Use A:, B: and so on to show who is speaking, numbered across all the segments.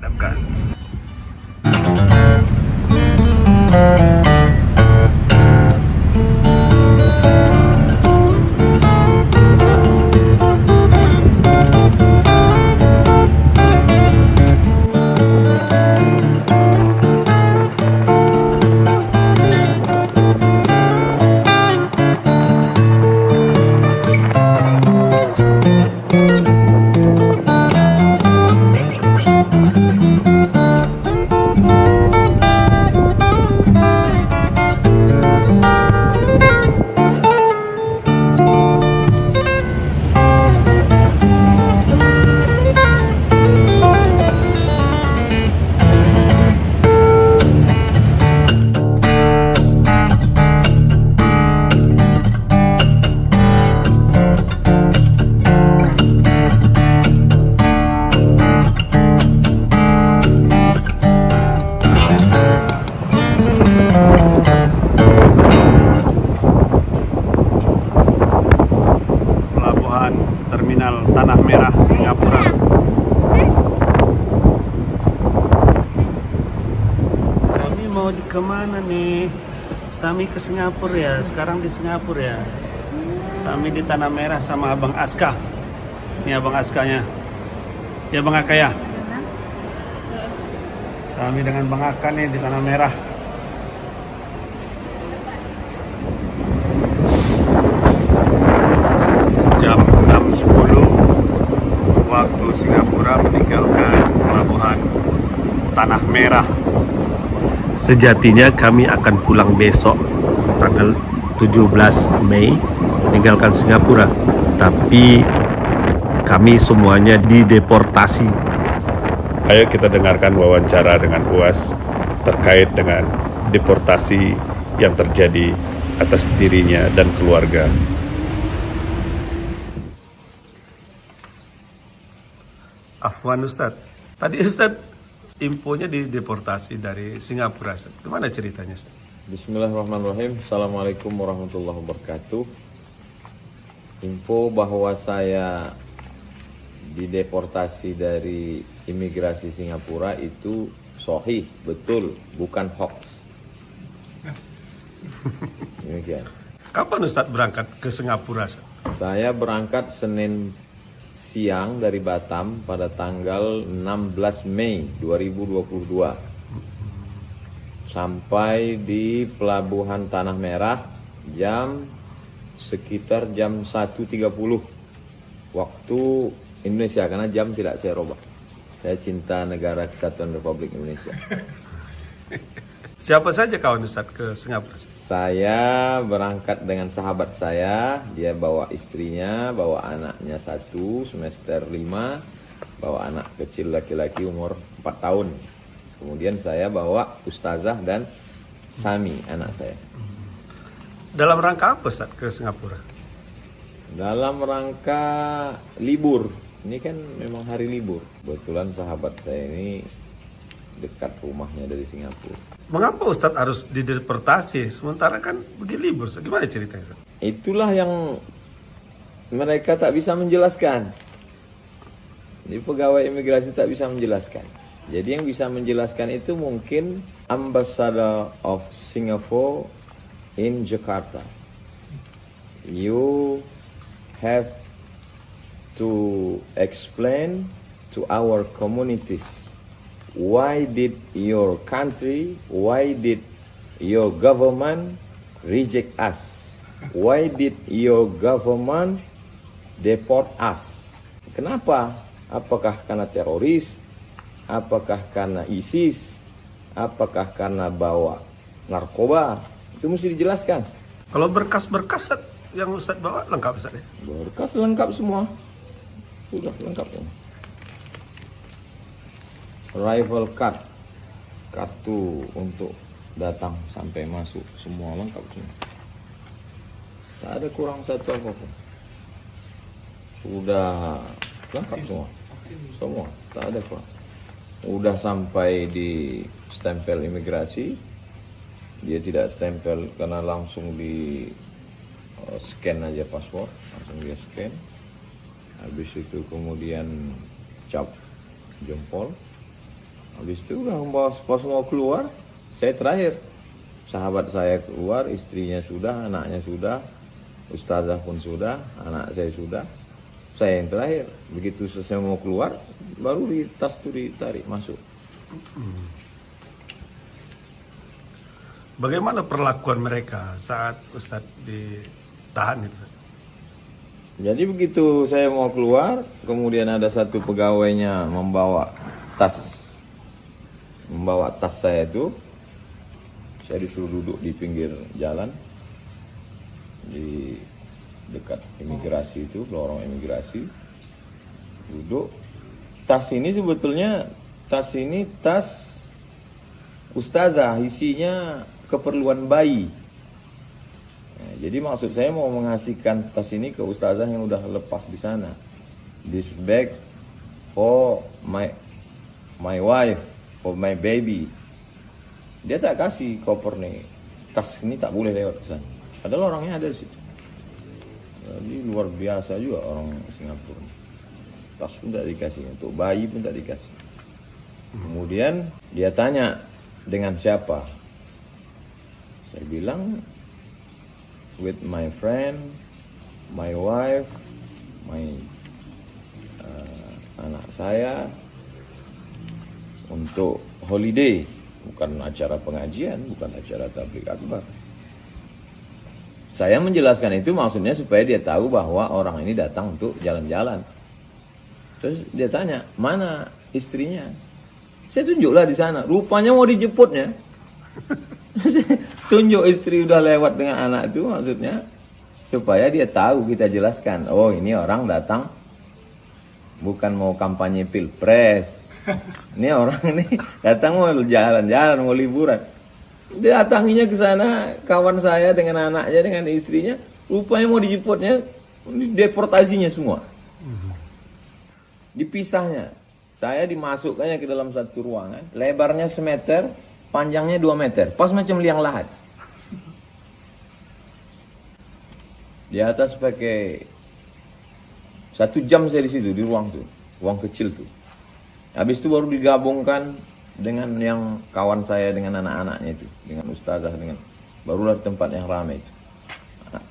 A: Padamkan. Terminal Tanah Merah, Singapura. Sami mau kemana nih? Sami ke Singapura ya, sekarang di Singapura ya. Sami di Tanah Merah sama Abang Aska. Ini Abang Askanya. Ya Bang Aka ya. Sami dengan Bang Aka nih di Tanah Merah. Jam 6.10 waktu Singapura meninggalkan pelabuhan Tanah Merah. Sejatinya kami akan pulang besok tanggal 17 Mei meninggalkan Singapura, tapi kami semuanya dideportasi. Ayo kita dengarkan wawancara dengan UAS terkait dengan deportasi yang terjadi atas dirinya dan keluarga. Afwan Ustadz, tadi Ustadz infonya dideportasi dari Singapura. Gimana ceritanya Ustadz?
B: Bismillahirrahmanirrahim. Assalamualaikum warahmatullahi wabarakatuh. Info bahwa saya dideportasi dari imigrasi Singapura itu sahih, betul, bukan hoax. Demikian.
A: Kapan Ustadz berangkat ke Singapura?
B: Saya berangkat Senin siang dari Batam pada tanggal 16 Mei 2022 sampai di Pelabuhan Tanah Merah sekitar jam 1.30 waktu Indonesia, karena jam tidak saya robah. Saya cinta negara Kesatuan Republik Indonesia.
A: Siapa saja kawan Ustadz ke Singapura?
B: Saya berangkat dengan sahabat saya, dia bawa istrinya, bawa anaknya 1 semester 5, bawa anak kecil laki-laki umur 4 tahun. Kemudian saya bawa Ustazah dan Sami, anak saya.
A: Dalam rangka apa Ustadz ke Singapura?
B: Dalam rangka libur, ini kan memang hari libur. Kebetulan sahabat saya ini dekat rumahnya dari Singapura.
A: Mengapa Ustadz harus dideportasi? Sementara kan pergi libur. Gimana ceritanya Ustadz?
B: Itulah yang mereka tak bisa menjelaskan. Jadi pegawai imigrasi tak bisa menjelaskan. Jadi yang bisa menjelaskan itu mungkin Ambassador of Singapore in Jakarta. You have to explain to our communities. Why did your country, why did your government reject us? Why did your government deport us? Kenapa? Apakah karena teroris? Apakah karena ISIS? Apakah karena bawa narkoba? Itu mesti dijelaskan.
A: Kalau berkas-berkas yang Ustadz bawa lengkap Ustadz ya?
B: Berkas lengkap semua. Sudah lengkap semua. Arrival card, kartu untuk datang sampai masuk, semua lengkap semua. Tak ada kurang satu apapun. Sudah lengkap semua. Semua, tak ada kurang. Udah sampai di stempel imigrasi, dia tidak stempel karena langsung di scan aja paspor, langsung dia scan. Habis itu kemudian cap jempol. Habis itu udah pas mau keluar, saya terakhir. Sahabat saya keluar, istrinya sudah, anaknya sudah, ustazah pun sudah, anak saya sudah. Saya yang terakhir. Begitu selesai mau keluar, baru di tas itu ditarik masuk.
A: Bagaimana perlakuan mereka saat Ustadz ditahan itu?
B: Jadi begitu saya mau keluar, kemudian ada satu pegawainya membawa tas saya itu. Saya disuruh duduk di pinggir jalan di dekat imigrasi itu, lorong imigrasi. Duduk. Tas ini sebetulnya tas ustazah, isinya keperluan bayi. Nah, jadi maksud saya mau mengasihkan tas ini ke ustazah yang udah lepas di sana. This bag for my wife, for my baby. Dia tak kasih koper nih. Tas ini tak boleh lewat ke sana. Padahal orangnya ada di situ. Jadi luar biasa juga orang Singapura. Tas pun tak dikasih, untuk bayi pun tak dikasih. Kemudian dia tanya, dengan siapa? Saya bilang, with my friend, my wife, anak saya, untuk holiday, bukan acara pengajian, bukan acara tabligh akbar. Saya menjelaskan itu maksudnya supaya dia tahu bahwa orang ini datang untuk jalan-jalan. Terus dia tanya, mana istrinya? Saya tunjuklah di sana. Rupanya mau dijemputnya. Tunjuk istri udah lewat dengan anak itu maksudnya supaya dia tahu, kita jelaskan. Oh, ini orang datang bukan mau kampanye pilpres. Ini orang ini datang mau jalan-jalan, mau liburan. Dia datanginya ke sana, kawan saya dengan anaknya, dengan istrinya. Rupanya mau dijemputnya, deportasinya semua. Dipisahnya. Saya dimasukkannya ke dalam satu ruangan, lebarnya semeter, panjangnya 2 meter, pas macam liang lahat. Di atas pakai 1 jam saya di situ, di ruang tuh, ruang kecil tuh. Habis itu baru digabungkan dengan yang kawan saya dengan anak-anaknya itu, dengan ustazah, dengan barulah tempat yang ramai itu.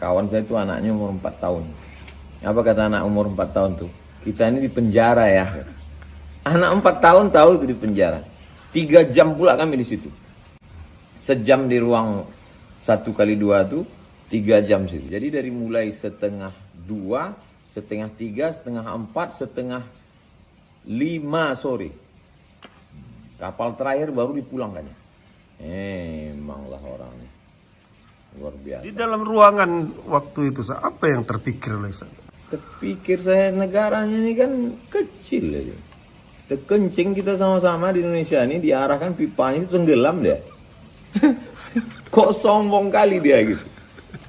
B: Kawan saya itu anaknya umur 4 tahun. Apa kata anak umur 4 tahun tuh? Kita ini di penjara ya. Anak 4 tahun tahu itu di penjara. 3 jam pula kami di situ. Sejam di ruang 1x2 tuh 3 jam situ. Jadi dari mulai 1:30, 2:30, 3, 3:30, 4:30 sore. Kapal terakhir baru dipulangkannya. Emanglah orangnya luar biasa.
A: Di dalam ruangan waktu itu, apa yang terpikir oleh Ustaz?
B: Terpikir saya, negaranya ini kan kecil aja. Terkencing kita sama-sama di Indonesia ini, diarahkan pipanya itu tenggelam dia. Kok sombong kali dia gitu.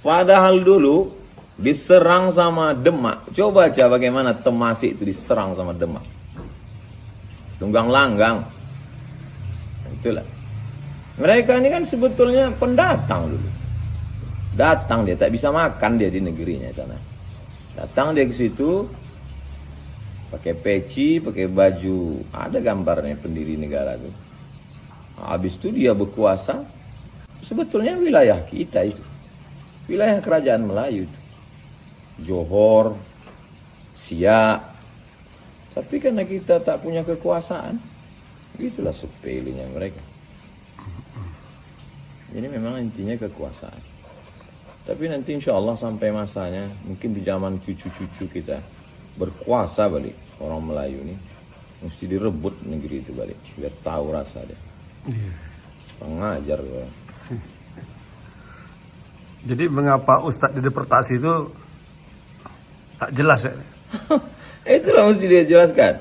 B: Padahal dulu diserang sama Demak. Coba aja bagaimana Temasik itu diserang sama Demak. Tunggang langgang. Itulah. Mereka ini kan sebetulnya pendatang dulu. Datang dia, tak bisa makan dia di negerinya sana. Datang dia ke situ, pakai peci, pakai baju, ada gambarnya pendiri negara itu. Habis itu dia berkuasa. Sebetulnya wilayah kita itu, wilayah kerajaan Melayu itu, Johor, Siak. Tapi karena kita tak punya kekuasaan, itulah sepelenya mereka. Jadi memang intinya kekuasaan. Tapi nanti insya Allah sampai masanya, mungkin di zaman cucu-cucu kita berkuasa balik, orang Melayu ini mesti direbut negeri itu balik, biar tahu rasa dia. Pengajar ya.
A: Jadi mengapa Ustadz dideportasi itu tak jelas ya?
B: Itulah mesti dia jelaskan.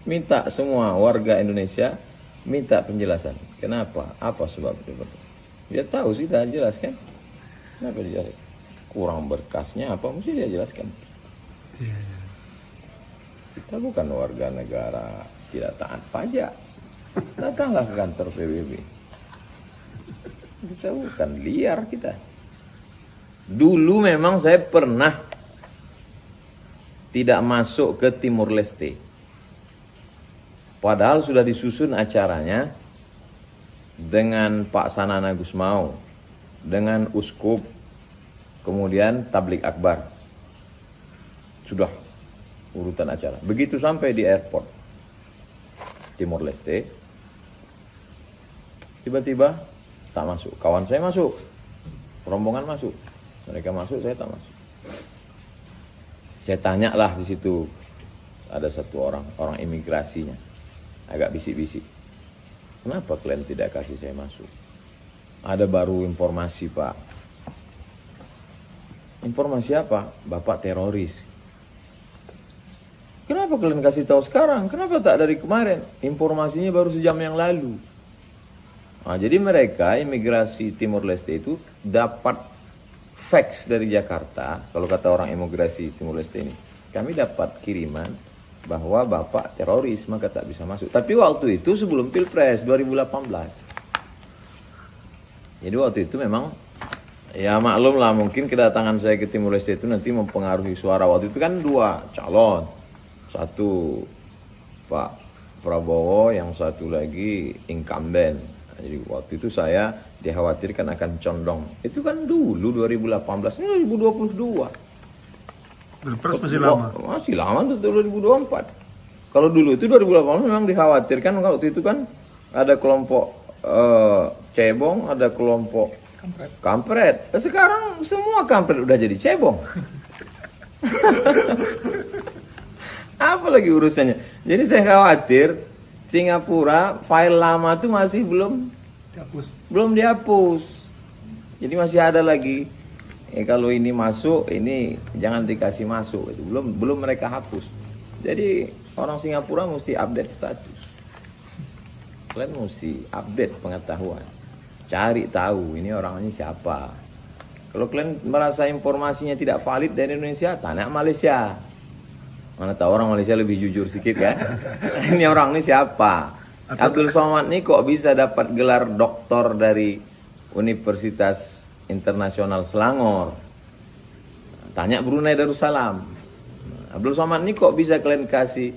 B: Minta semua warga Indonesia minta penjelasan. Kenapa? Apa sebab deportasi? Dia tahu sih, tak jelaskan. Kenapa dia jelaskan? Kurang berkasnya apa? Mesti dia jelaskan. Kita bukan warga negara tidak taat pajak. Datanglah ke kantor PBB. Kita bukan liar kita. Dulu memang saya pernah tidak masuk ke Timur Leste. Padahal sudah disusun acaranya dengan Pak Sanana Gusmao, dengan uskup, kemudian tablik akbar. Sudah urutan acara. Begitu sampai di airport Timor Leste, tiba-tiba tak masuk. Kawan saya masuk, rombongan masuk, mereka masuk, saya tak masuk. Saya tanya lah di situ, ada satu orang imigrasinya, agak bisik-bisik. Kenapa kalian tidak kasih saya masuk? Ada baru informasi, Pak. Informasi apa? Bapak teroris. Kenapa kalian kasih tahu sekarang? Kenapa tak dari kemarin? Informasinya baru sejam yang lalu. Nah, jadi mereka imigrasi Timor Leste itu dapat fax dari Jakarta. Kalau kata orang imigrasi Timor Leste ini, kami dapat kiriman bahwa Bapak teroris, maka tak bisa masuk. Tapi waktu itu sebelum Pilpres 2018. Jadi waktu itu memang, ya maklum lah, mungkin kedatangan saya ke Timor Leste itu nanti mempengaruhi suara. Waktu itu kan dua calon. Satu Pak Prabowo, yang satu lagi incumbent. Jadi waktu itu saya dikhawatirkan akan condong. Itu kan dulu 2018, ini 2022.
A: Pilpres masih lama.
B: Masih lama tuh 2024. Kalau dulu itu 2018 memang dikhawatirkan, waktu itu kan ada kelompok cebong, ada kelompok kampret. Sekarang semua kampret udah jadi cebong. Apa lagi urusannya? Jadi saya khawatir Singapura file lama tuh masih belum dihapus. Jadi masih ada lagi. Kalau ini masuk, ini jangan dikasih masuk. Itu belum mereka hapus. Jadi orang Singapura mesti update status. Kalian mesti update pengetahuan. Cari tahu ini orangnya siapa. Kalau kalian merasa informasinya tidak valid dari Indonesia, tanya Malaysia. Mana tahu orang Malaysia lebih jujur sedikit kan? Ini orang ini siapa? Abdul Somad ini kok bisa dapat gelar doktor dari Universitas Internasional Selangor? Tanya Brunei Darussalam. Abdul Somad ini kok bisa kalian kasih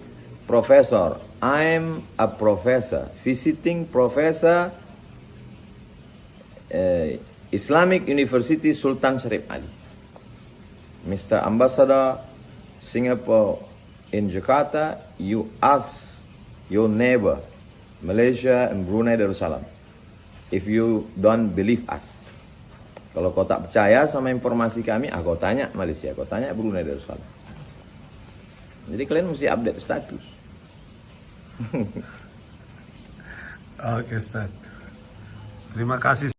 B: profesor? I'm a professor, visiting professor Islamic University Sultan Syarif Ali. Mr. Ambassador Singapore in Jakarta, you ask your neighbor Malaysia and Brunei Darussalam if you don't believe us. Kalau kau tak percaya sama informasi kami, kau tanya Malaysia, kau tanya Brunei Darussalam. Jadi kalian mesti update status.
A: Oke, Ustaz. Terima kasih.